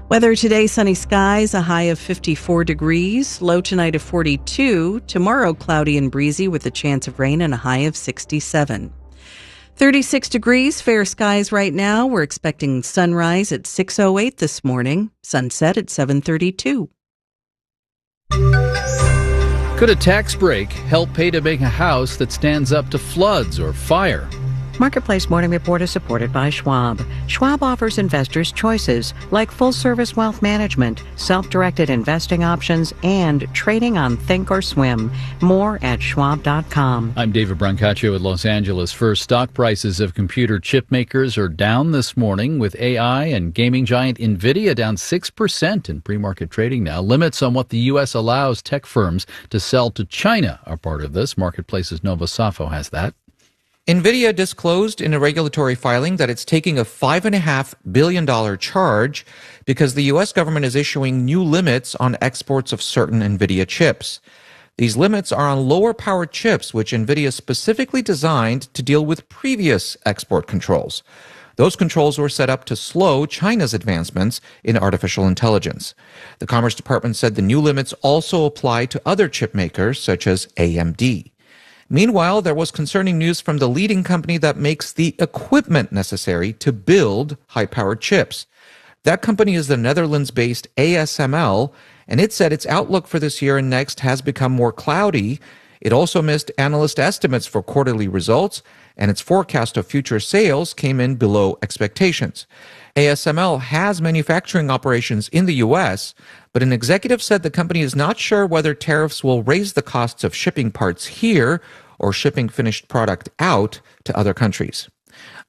Weather today, sunny skies, a high of 54 degrees, low tonight of 42. Tomorrow, cloudy and breezy with a chance of rain and a high of 67. 36 degrees, fair skies right now. We're expecting sunrise at 6:08 this morning, sunset at 7:32. Could a tax break help pay to make a house that stands up to floods or fire? Marketplace Morning Report is supported by Schwab. Schwab offers investors choices like full-service wealth management, self-directed investing options, and trading on Think or Swim. More at schwab.com. I'm David Brancaccio with Los Angeles First. Stock prices of computer chip makers are down this morning, with AI and gaming giant NVIDIA down 6% in pre-market trading now. Limits on what the U.S. allows tech firms to sell to China are part of this. Marketplace's Nova Safo has that. NVIDIA disclosed in a regulatory filing that it's taking a $5.5 billion charge because the U.S. government is issuing new limits on exports of certain NVIDIA chips. These limits are on lower-powered chips, which NVIDIA specifically designed to deal with previous export controls. Those controls were set up to slow China's advancements in artificial intelligence. The Commerce Department said the new limits also apply to other chip makers, such as AMD. Meanwhile, there was concerning news from the leading company that makes the equipment necessary to build high-powered chips. That company is the Netherlands-based ASML, and it said its outlook for this year and next has become more cloudy. It also missed analyst estimates for quarterly results, and its forecast of future sales came in below expectations. ASML has manufacturing operations in the U.S., but an executive said the company is not sure whether tariffs will raise the costs of shipping parts here or shipping finished product out to other countries.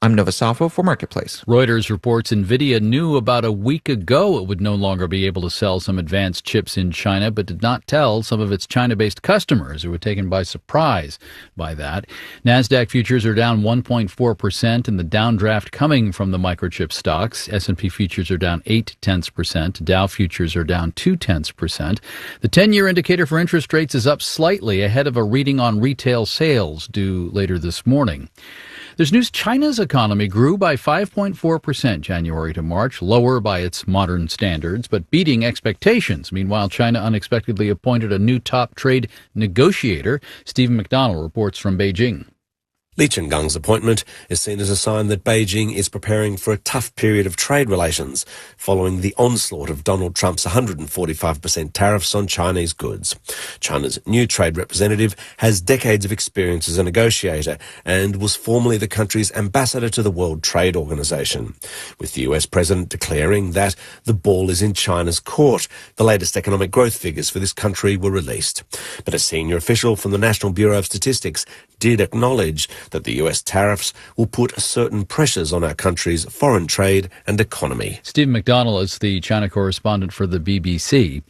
I'm Nova Safo for Marketplace. Reuters reports NVIDIA knew about a week ago it would no longer be able to sell some advanced chips in China, but did not tell some of its China-based customers who were taken by surprise by that. NASDAQ futures are down 1.4%, and the downdraft coming from the microchip stocks. S&P futures are down 0.8%. Dow futures are down 0.2%. The 10-year indicator for interest rates is up slightly ahead of a reading on retail sales due later this morning. There's news China's economy grew by 5.4% January to March, lower by its modern standards, but beating expectations. Meanwhile, China unexpectedly appointed a new top trade negotiator. Stephen McDonald reports from Beijing. Li Chengang's appointment is seen as a sign that Beijing is preparing for a tough period of trade relations following the onslaught of Donald Trump's 145% tariffs on Chinese goods. China's new trade representative has decades of experience as a negotiator and was formerly the country's ambassador to the World Trade Organization. With the US president declaring that the ball is in China's court, the latest economic growth figures for this country were released. But a senior official from the National Bureau of Statistics did acknowledge that the US tariffs will put certain pressures on our country's foreign trade and economy. Stephen McDonald is the China correspondent for the BBC.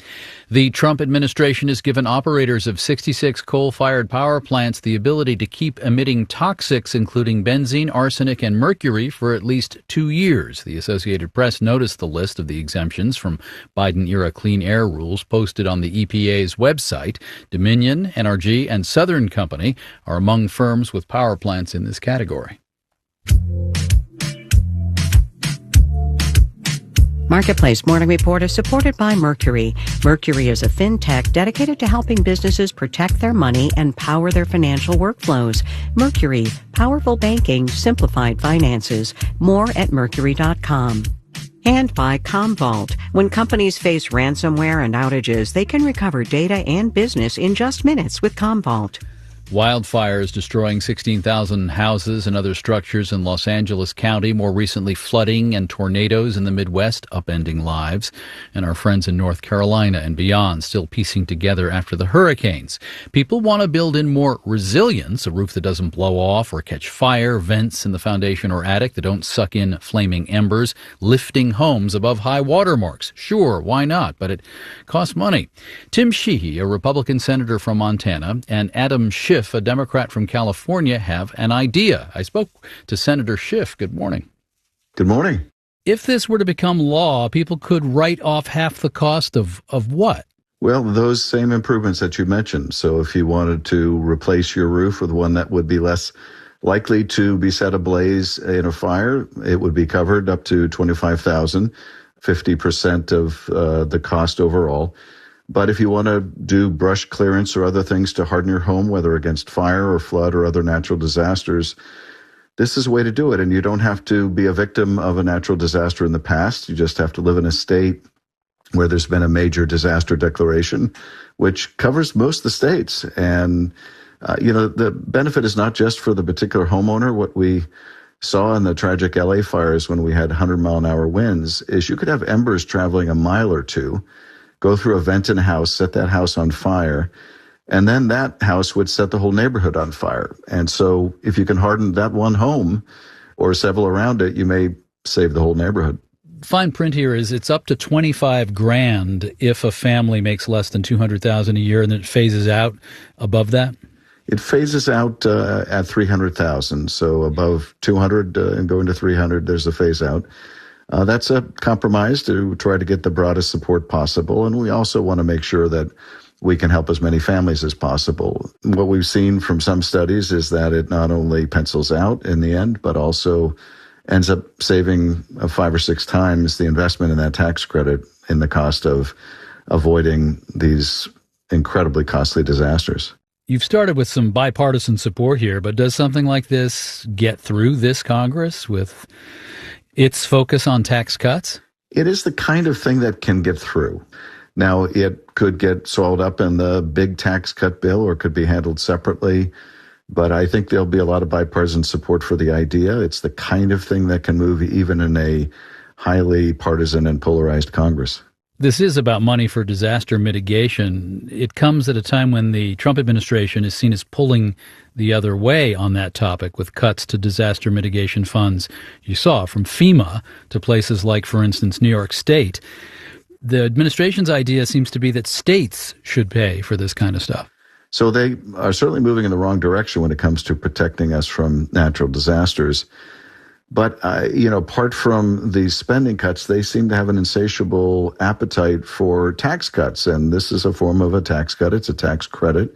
The Trump administration has given operators of 66 coal-fired power plants the ability to keep emitting toxics, including benzene, arsenic, and mercury, for at least 2 years. The Associated Press noticed the list of the exemptions from Biden-era clean air rules posted on the EPA's website. Dominion, NRG, and Southern Company are among firms with power plants in this category. Marketplace Morning Report is supported by Mercury. Mercury is a fintech dedicated to helping businesses protect their money and power their financial workflows. Mercury, powerful banking, simplified finances. More at mercury.com. And by Commvault. When companies face ransomware and outages, they can recover data and business in just minutes with Commvault. Wildfires destroying 16,000 houses and other structures in Los Angeles County. More recently, flooding and tornadoes in the Midwest upending lives. And our friends in North Carolina and beyond still piecing together after the hurricanes. People want to build in more resilience, a roof that doesn't blow off or catch fire, vents in the foundation or attic that don't suck in flaming embers, lifting homes above high water marks. Sure, why not? But it costs money. Tim Sheehy, a Republican senator from Montana, and Adam Schiff, a Democrat from California, have an idea. I spoke to Senator Schiff. Good morning. Good morning. If this were to become law, people could write off half the cost of what? Well, those same improvements that you mentioned. So if you wanted to replace your roof with one that would be less likely to be set ablaze in a fire, it would be covered up to $25,000. 50% of the cost overall. But if you want to do brush clearance or other things to harden your home, whether against fire or flood or other natural disasters, this is a way to do it. And you don't have to be a victim of a natural disaster in the past. You just have to live in a state where there's been a major disaster declaration, which covers most of the states. And, the benefit is not just for the particular homeowner. What we saw in the tragic LA fires when we had 100-mile-an-hour winds is you could have embers traveling a mile or two, go through a vent in a house, set that house on fire, and then that house would set the whole neighborhood on fire. And so if you can harden that one home or several around it, you may save the whole neighborhood. Fine print here is it's up to $25,000 if a family makes less than $200,000 a year, and then it phases out above that. It phases out at $300,000. So above 200 and going to 300, there's a phase out. That's a compromise to try to get the broadest support possible. And we also want to make sure that we can help as many families as possible. What we've seen from some studies is that it not only pencils out in the end, but also ends up saving 5 or 6 times the investment in that tax credit in the cost of avoiding these incredibly costly disasters. You've started with some bipartisan support here, but does something like this get through this Congress with its focus on tax cuts? It is the kind of thing that can get through. Now, it could get swallowed up in the big tax cut bill or could be handled separately, but I think there'll be a lot of bipartisan support for the idea. It's the kind of thing that can move even in a highly partisan and polarized Congress. This is about money for disaster mitigation. It comes at a time when the Trump administration is seen as pulling the other way on that topic with cuts to disaster mitigation funds. You saw from FEMA to places like, for instance, New York State. The administration's idea seems to be that states should pay for this kind of stuff. So they are certainly moving in the wrong direction when it comes to protecting us from natural disasters. But, apart from the spending cuts, they seem to have an insatiable appetite for tax cuts. And this is a form of a tax cut. It's a tax credit.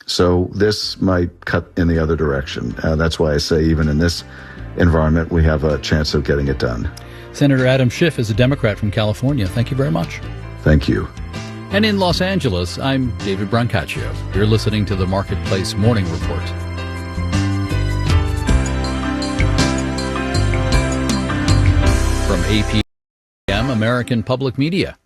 So this might cut in the other direction. That's why I say even in this environment, we have a chance of getting it done. Senator Adam Schiff is a Democrat from California. Thank you very much. Thank you. And in Los Angeles, I'm David Brancaccio. You're listening to the Marketplace Morning Report. From APM, American Public Media.